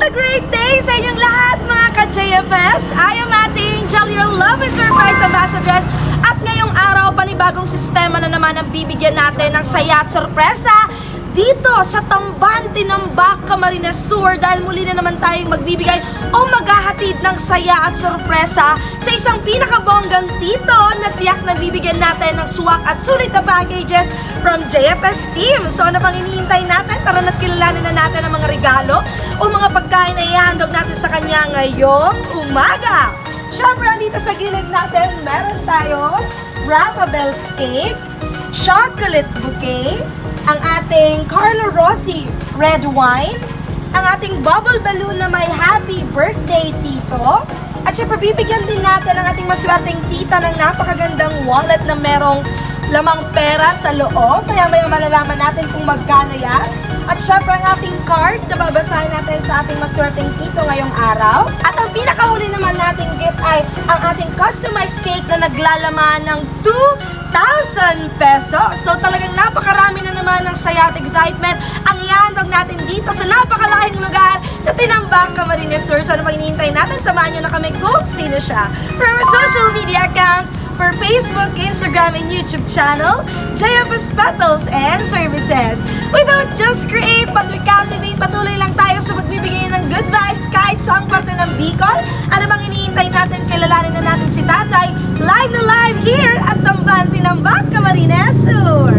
a great day sa inyong lahat mga ka-JFS! I am Ate Angel, your love and surprise ambassadress. At ngayong araw, panibagong sistema na naman ang bibigyan natin ng saya at sorpresa dito sa Tamban, Tinambak, Camarines Sur, dahil muli na naman tayong magbibigay o maghahatid ng saya at sorpresa sa isang pinakabonggang tito na tiyak na bibigyan natin ng suwak at sulit na packages from JFS team. So ano pang hinihintay natin? Tara na't kilalanin na natin ang mga regalo o mga pagkain na ihandog natin sa kanya ngayong umaga. Siyempre, dito sa gilid natin, meron tayong Rafa Bell's Cake, chocolate bouquet, ang ating Carlo Rossi red wine, ang ating bubble balloon na may happy birthday tito, at syempre bibigyan din natin ang ating maswerteng tita ng napakagandang wallet na merong lamang pera sa loob, kaya may malalaman natin kung magkano yan. At syempre ang ating card na babasahin natin sa ating maswerteng tito ngayong araw. At ang pinakahuli naman nating gift ay ang ating customized cake na naglalaman ng 2,000 pesos. So talagang napakarami na naman ng saya at excitement ang ihandog natin dito sa napakalahing lugar sa Tinambak, Camarines Sur. So ano pang hinihintay natin? Samahan nyo na kami kung sino siya. For our social media accounts, for Facebook, Instagram, and YouTube channel, JFS Petals and Services. We don't just create but we captivate. Patuloy lang tayo sa magbibigay ng good vibes kahit saang parte ng Bicol. Ano bang hinihintay natin? Kilalanin na natin si Tatay live na live here at Tamban, Tinambak, Camarines Sur.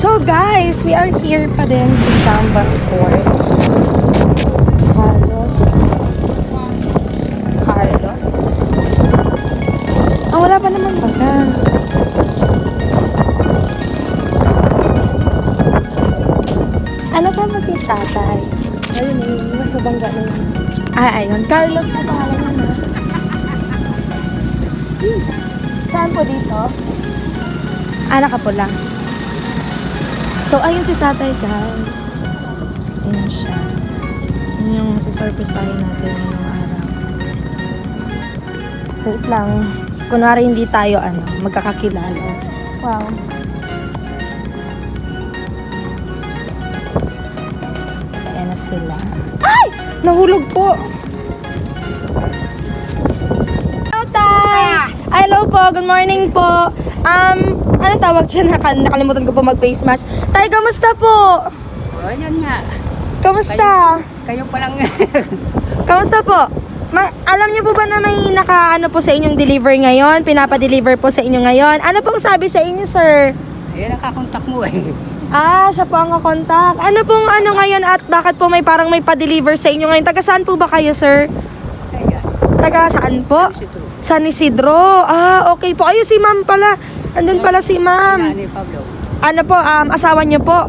So guys, we are here pa din sa Tambak Port. Carlos? Ah, wala pa naman pala. Ano saan ba si tatay? Ayun, nasa bangga na yun. Ah, ayun. Carlos na pangalan mo na. Saan po dito? Ah, nakapula. So, ayun si tatay, guys. Ayun siya. Yun yung masisurprisahin natin ngayong araw. Wait lang. Kunwari hindi tayo, magkakakilala. Wow. Ayan na sila. Ay! Nahulog po! Hello, Tay! Hello po, good morning po. Anong tawag dyan? Nakalimutan ko po mag-face mask. Tay, kamusta po? Oh, yan nga. Kamusta? Kayo pa lang. Kamusta po? Alam niyo po ba na may po sa inyong deliver ngayon? Pinapa-deliver po sa inyo ngayon. Ano pong sabi sa inyo, sir? Ayan, nakakontak mo eh. Ah, siya po ang kakontak. Ano pong ngayon at bakit po parang may pa-deliver sa inyo ngayon? Taga saan po ba kayo, sir? Ayan. Taga saan po? Isidro. San Isidro. Ah, okay po. Ayun si ma'am pala. Andun pala si ma'am. Ni Pablo. Ano po, asawa niyo po?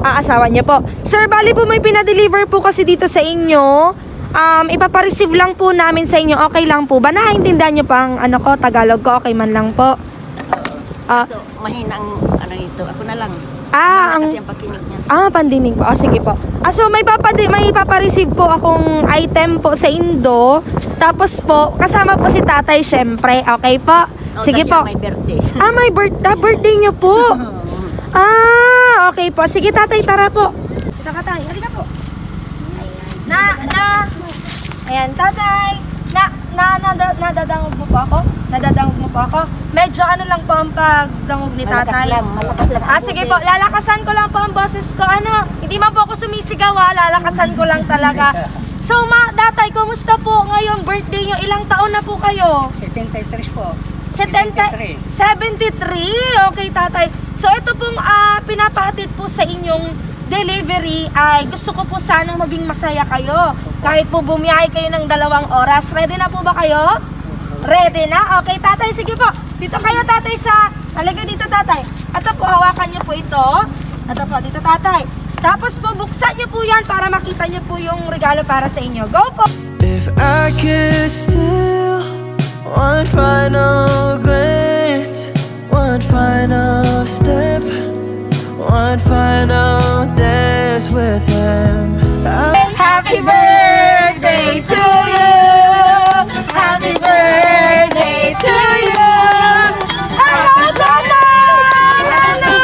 Ah, asawa niyo po. Sir, bali po may pinadeliver po kasi dito sa inyo. Ipapareceive lang po namin sa inyo. Okay lang po ba? Nakaintindihan niyo pa ang Tagalog ko? Okay man lang po. So, mahina ang ito. Ako na lang. Kasi ang pakinig niya. Pandinig po. Sige po. So may ipapareceive po akong item po sa Indo. Tapos po, kasama po si tatay syempre. Okay po? Sige po. May birthday. May birthday niyo po. Okay po. Sige tatay, tara po. Ito ka tayo. Halika po. Ayan, tatay. Nadadangog mo po ako? Nadadangog mo po ako? Medyo lang po ang pagdangog ni tatay. Malakas lang. Sige po, lalakasan ko lang po ang boses ko. Hindi man po ako sumisigaw, lalakasan ko lang talaga. So, tatay, kumusta po ngayon birthday nyo? Ilang taon na po kayo? 73 po. 73? Okay, tatay. So, ito pong pinapahatid po sa inyong delivery ay gusto ko po sanang maging masaya kayo. Kahit po bumiyahe kayo ng 2 oras. Ready na po ba kayo? Ready na? Okay, tatay, sige po. Dito kayo, tatay, sa... Halagay dito, tatay. Ito po, hawakan niyo po ito. Ito po, dito, tatay. Tapos po, buksan niyo po yan para makita niyo po yung regalo para sa inyo. Go po! If I could steal one final glance, one final step, one final dance with him, Happy birthday to you! Happy birthday to you! Hello, tatay! Hello!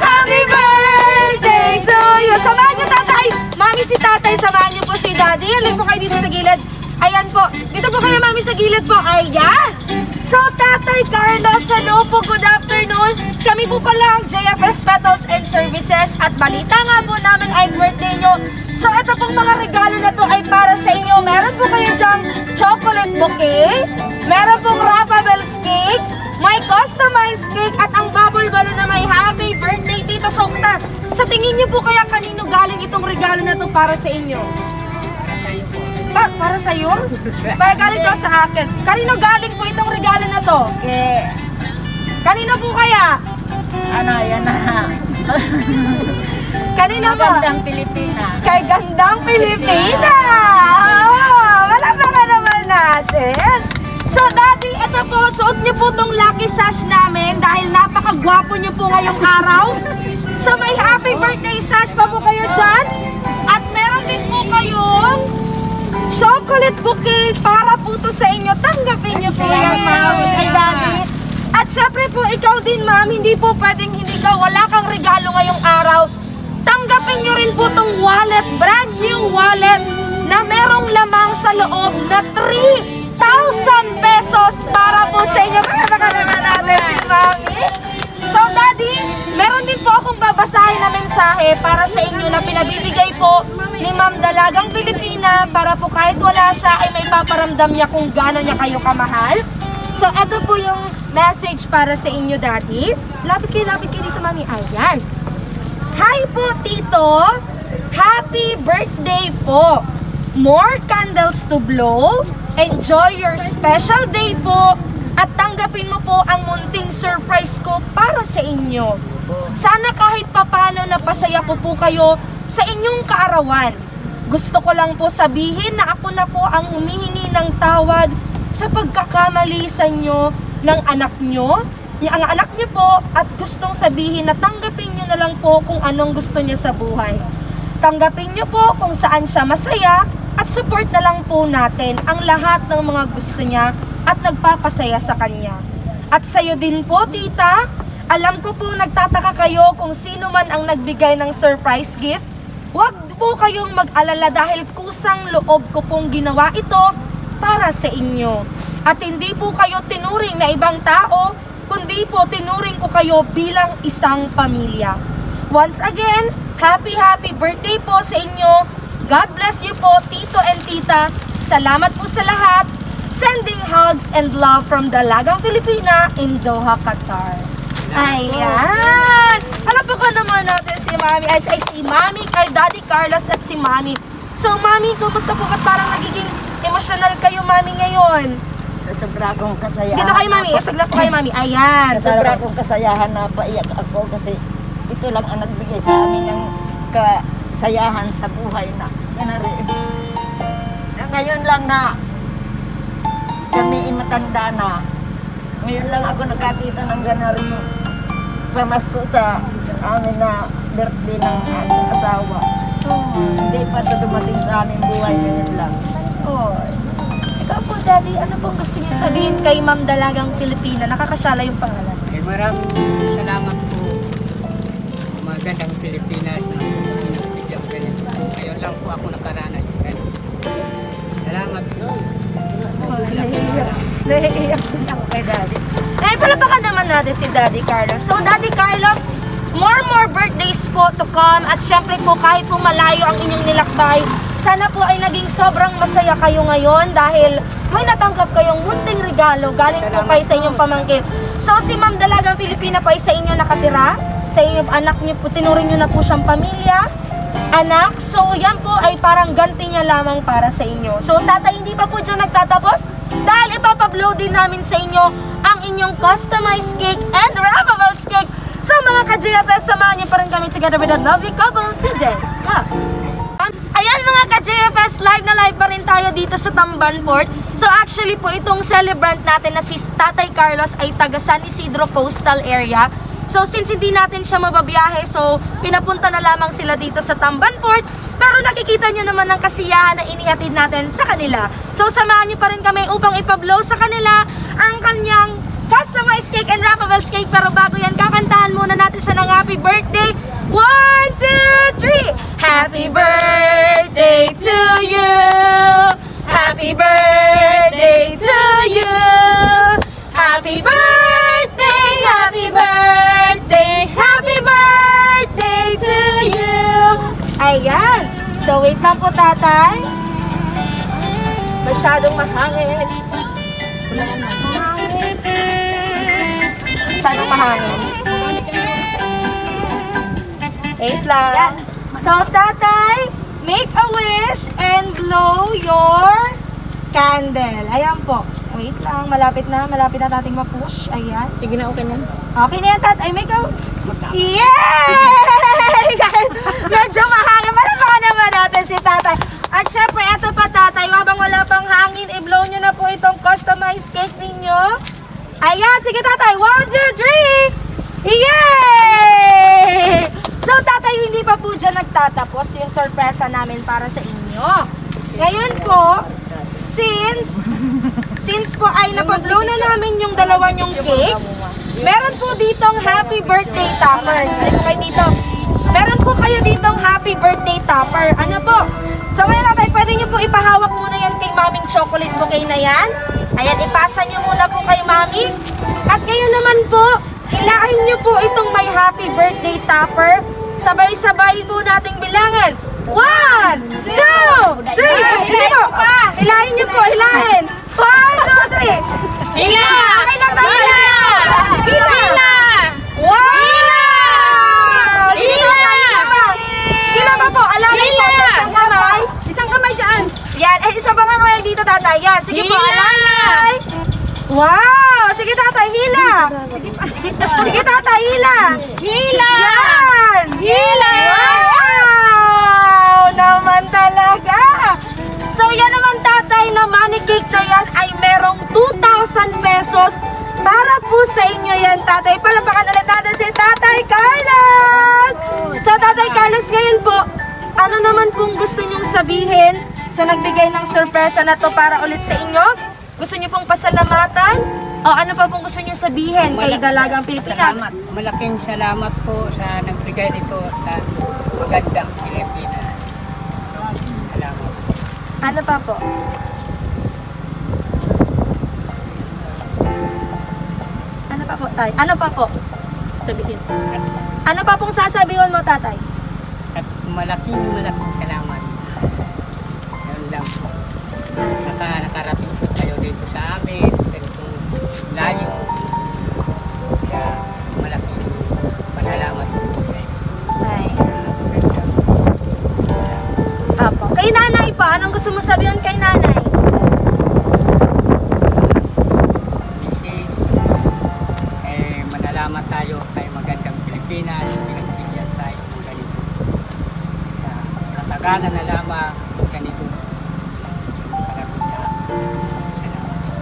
Happy birthday to you! Samahan niyo, tatay! Mami, si tatay, samahan niyo po si daddy. Halin po kayo dito sa gilid. Ayan po. Dito po kayo, mami, sa gilid po. Ayan! So, Tatay Carlos, hello po, good afternoon. Kami po pala ang JFS Petals and Services at balita nga po namin ay birthday nyo. So, ito pong mga regalo na to ay para sa inyo. Meron po kayo dyang chocolate bouquet, meron pong Rafa Bell's cake, may customized cake at ang bubble balloon na may happy birthday, Tita Sokta. Sa tingin niyo po kaya kanino galing itong regalo na to para sa inyo? Para sa'yo? Para galing daw sa akin. Kanino galing po itong regalo na to? Kanino po kaya? Yan na. Kanino po? Magandang Pilipina. Kay Gandang Pilipina! Malapakan naman natin. So, Daddy, ito po, suot niyo po tong lucky sash namin dahil napakagwapo niyo po ngayong araw. So, may happy birthday sash pa po kayo dyan. At meron din po kayong chocolate bouquet para po to sa inyo. Tanggapin niyo po yan, ma'am, kay Daddy. At syempre po, ikaw din, ma'am, hindi po pwedeng hindi ka, wala kang regalo ngayong araw. Tanggapin niyo rin po tong wallet, brand new wallet, na merong lamang sa loob na 3,000 pesos para po sa inyo. Pakanaman natin si Mami. So, Daddy, meron din po akong babasahin na mensahe para sa inyo na pinabibigay po ni Ma'am Dalagang Pilipina para po kahit wala siya ay may paparamdam niya kung gaano niya kayo kamahal. So, eto po yung message para sa inyo, Daddy. Lapit kayo dito, Mami. Ayan. Hi po, Tito. Happy birthday po. More candles to blow. Enjoy your special day po. At tanggapin mo po ang munting surprise ko para sa inyo. Sana kahit papano napasaya ko po kayo sa inyong kaarawan. Gusto ko lang po sabihin na ako na po ang humihingi ng tawad sa pagkakamali sa inyo ng anak nyo. Ang anak nyo po at gustong sabihin na tanggapin nyo na lang po kung anong gusto niya sa buhay. Tanggapin nyo po kung saan siya masaya at support na lang po natin ang lahat ng mga gusto niya at nagpapasaya sa kanya. At sa'yo din po, Tita, alam ko po nagtataka kayo kung sino man ang nagbigay ng surprise gift. Huwag po kayong mag-alala dahil kusang loob ko pong ginawa ito para sa inyo. At hindi po kayo tinuring na ibang tao, kundi po tinuring ko kayo bilang isang pamilya. Once again, happy birthday po sa inyo. God bless you po, Tito and Tita. Salamat po sa lahat. Sending hugs and love from Dalagang Pilipina in Doha, Qatar. Ayan! Alam po ko naman natin si Mami, ay si Mami, kay Daddy Carlos at si Mami. So, Mami, kumusta po at parang nagiging emotional kayo, Mami, ngayon? Sobra akong kasayahan. Dito kayo, Mami. Saglat po kayo, Mami. Ayan. Sobra akong kasayahan na paiyak ako kasi ito lang ang nagbigay sa amin ng kasayahan sa buhay na. Yan na rin. Ngayon lang na kami matanda na. Ngayon lang ako nakakita ng ganari pamasko sa amin na birthday ng aming asawa. Hindi pa ito dumating sa aming buhay, ngayon lang. Ikaw po, Daddy, ano pong gusto niyo sabihin kay Ma'am Dalagang Pilipina? Nakakasyala yung pangalan. Maraming salamat po, magandang Pilipinas na pinagbigyan ko ganito. Ngayon lang po ako nakaranas. Salamat po. Naiiyak din ako kay Daddy. Palapakan naman natin si Daddy Carlos. So, Daddy Carlos, more birthdays po to come. At syempre po, kahit po malayo ang inyong nilakbay, sana po ay naging sobrang masaya kayo ngayon dahil may natanggap kayong munting regalo galing po kayo sa inyong pamangkin. So, si Ma'am Dalagang Pilipina po ay sa inyo nakatira. Sa inyong anak niyo po, tinuring niyo na po siyang pamilya. Anak, so yan po ay parang ganti niya lamang para sa inyo. So, Tatay, hindi pa po dyan nagtatapos. dahil ipapablow din namin sa inyo ang inyong customized cake and wrappables cake. So mga ka-JFS, samahan niyo pa rin kami together with a lovely couple today. Ayan mga ka-JFS, live na live pa rin tayo dito sa Tambanport. So actually po itong celebrant natin na si Tatay Carlos ay taga San Isidro Coastal Area. So since hindi natin siya mababiyahe, so pinapunta na lamang sila dito sa Tambanport. Pero nakikita nyo naman ang kasiyahan na inihatid natin sa kanila. So samahan nyo pa rin kami upang ipablow sa kanila ang kanyang customized cake and wrappables cake. Pero bago yan, kakantahan muna natin siya ng happy birthday. 1, 2, 3! Happy birthday to you! Happy birthday to you! Happy birthday! Happy birthday! Happy birthday to you! Ayan! So wait lang po, tatay. Masyadong mahangin. Masyadong mahangin. Wait lang. So, tatay, make a wish and blow your candle. Ayan po. Wait lang, malapit na tating ma-push. Ayan. Sige na, okay na. Okay na yan, tatay. Make a... Yay! Medyo mahangin. Malapakan naman natin si tatay. At syempre, eto pa, tatay. Habang wala pang hangin, i-blow nyo na po itong customized cake ninyo. Ayan, sige tatay. 1, 2, 3! Yay! So tatay, hindi pa po dyan nagtatapos yung sorpresa namin para sa inyo. Ngayon po, since po ay napag-blow na namin yung dalawa nyong cake, meron po ditong happy birthday topper. Meron kayo dito. Meron po kayo ditong happy birthday topper. Ano po? So ngayon tatay, pwede nyo po ipahawak muna yan kay maming chocolate bouquet na yan. Ayan, ipasa nyo muna po kay mami. At ngayon naman po, hilahin nyo po itong may happy birthday topper. Sabay-sabay po nating bilangan. 1, 2, 3! Sige po! Hilahin nyo po, hilahin! 1, 2, 3! Hila! Okay lang tayo! Hila! Wow! Hila pa po! Alalay po sa isang kamay. Isang kamay dyan. Yan, isa pa nga kayo dito, tatay. Yan, sige po, alalay. Wow! Sige tatay, hila! Sige tatay, hila! Hila! Yan! Hila! Wow! Naman talaga! So yan naman tatay na money cake na yan ay merong 2,000 pesos para po sa inyo yan tatay. Palapakan ulit natin si Tatay Carlos! So Tatay Carlos, ngayon po, ano naman pong gusto nyong sabihin sa nagbigay ng sorpresa na to para ulit sa inyo? Gusto niyo pong pasalamatan? O ano pa pong gusto niyo sabihin kay Dalagang Pilipinas? Malaking salamat po sa nagbigay nito sa magandang Pilipinas. Salamat. Ano pa po? Ano pa po, tay? Ano pa po? Sabihin. Ano pa pong sasabihin mo, tatay? At malaking salamat. Yun lang po. Nakarating po kayo dito sa amin. Ganitong layo. Kaya malaking pasalamat po kayo. Ay. Apo. Kay nanay pa, anong gusto mo sabihin kay nanay? Mrs. Manalamat tayo kay magandang Pilipinas. Pinagbigyan tayo ng ganito. Sa katagalan na lamang ganito.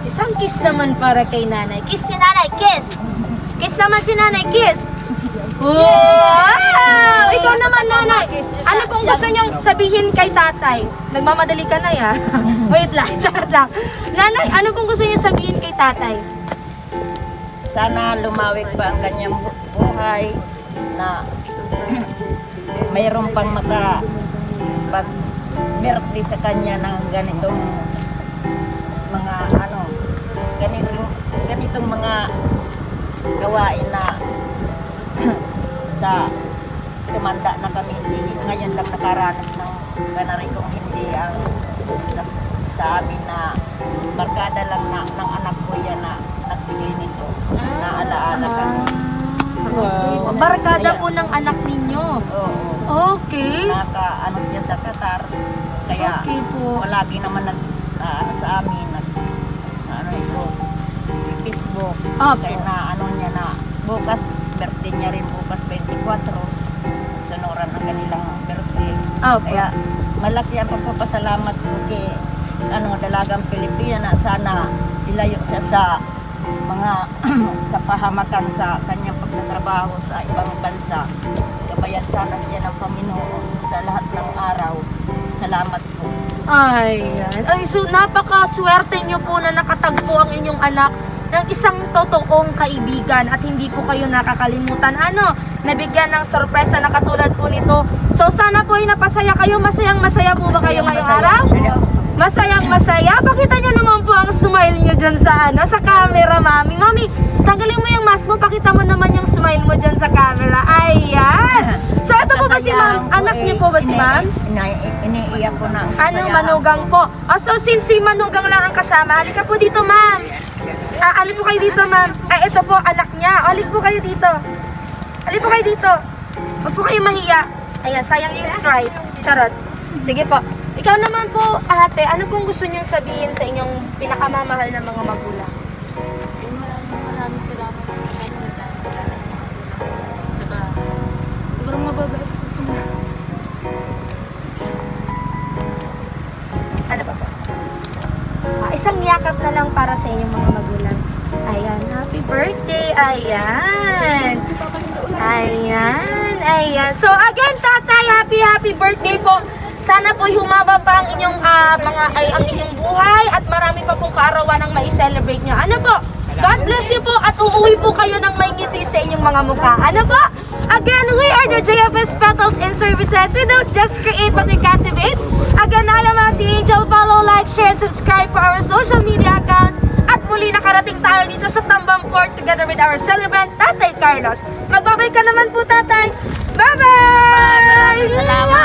Isang kiss naman para kay nanay. Kiss si nanay, kiss! Kiss naman si nanay, kiss! Wow! Ikaw naman, nanay. Ano pong gusto niyong sabihin kay tatay? Nagmamadali ka na, ya? Wait lang, charot lang. Nanay, ano pong gusto niyong sabihin kay tatay? Sana lumawig pa ang kanyang buhay na mayroon pang pag-birthday sa kanya ng ganitong mga ganitong mga gawain na sa tumanda na kami, hindi ngayon lang nakaranas ng ganarikong hindi ang sa amin na barkada lang ng anak ko yan na nagbigay nito na alaala kami. Wow. Barkada po ng anak ninyo. Oo. Okay. Ano siya sa Qatar. Kaya Okay po. palagi naman sa amin ano ito, Facebook. Opo. Kaya na ano niya na bukas, birthday niya rin bukas 24. Sunuran ang kanilang birthday. Opo. Kaya malaki ang pagpapasalamat ko kay dalagang Pilipina na sana ilayo siya sa mga kapahamakan sa kanyang pagtatrabaho sa ibang bansa. Gabayan sana siya ng Panginoon sa lahat ng araw. Salamat po. Ayan. Ay, so napakaswerte nyo po na nakatagpo ang inyong anak ng isang totoong kaibigan at hindi po kayo nakakalimutan. Nabigyan ng sorpresa na katulad po nito. So sana po ay napasaya kayo. Masayang-masaya po ba kayo ngayong araw? Masayang-masaya. Pakita nyo naman po ang smile nyo dyan sa sa camera, Mami. Mami, tanggalin mo yung mask mo. Pakita mo naman yung smile mo dyan sa camera. Ayan. So ito po ba si Ma'am? Anak niyo po ba si Ma'am? Iniiyak ko na. Manugang po. So since si Manugang lang ang kasama, halika po dito, Ma'am. Alin po kayo dito, Ma'am. Ito po, anak niya. Alin po kayo dito. Alin po kayo dito. Huwag po kayo mahiya. Ayan, sayang yung stripes. Charot. Sige po. Ikaw naman po, ate, ano pong gusto niyong sabihin sa inyong pinakamamahal na mga magulang? Maraming salamat sa kanila dahil sila nagmamahal. Tsaka, sobrang mababait po sila. Ano pa po? Isang yakap na lang para sa inyong mga magulang. Ayan, happy birthday! Ayan! Ayan! So again, tatay, happy birthday po! Sana po humaba pa ang inyong ang inyong buhay at marami pa pong kaarawan ang mai-celebrate nyo. Ano po? God bless you po at uuwi po kayo ng may ngiti sa inyong mga mukha. Ano po? Again, we are the JFS Petals and Services. We don't just create but we captivate. Again, I am Ate Angel. Follow, like, share, and subscribe for our social media accounts. At muli nakarating tayo dito sa Tambang Port together with our celebrant, Tatay Carlos. Magbabay ka naman po, Tatay. Bye-bye! Salamat.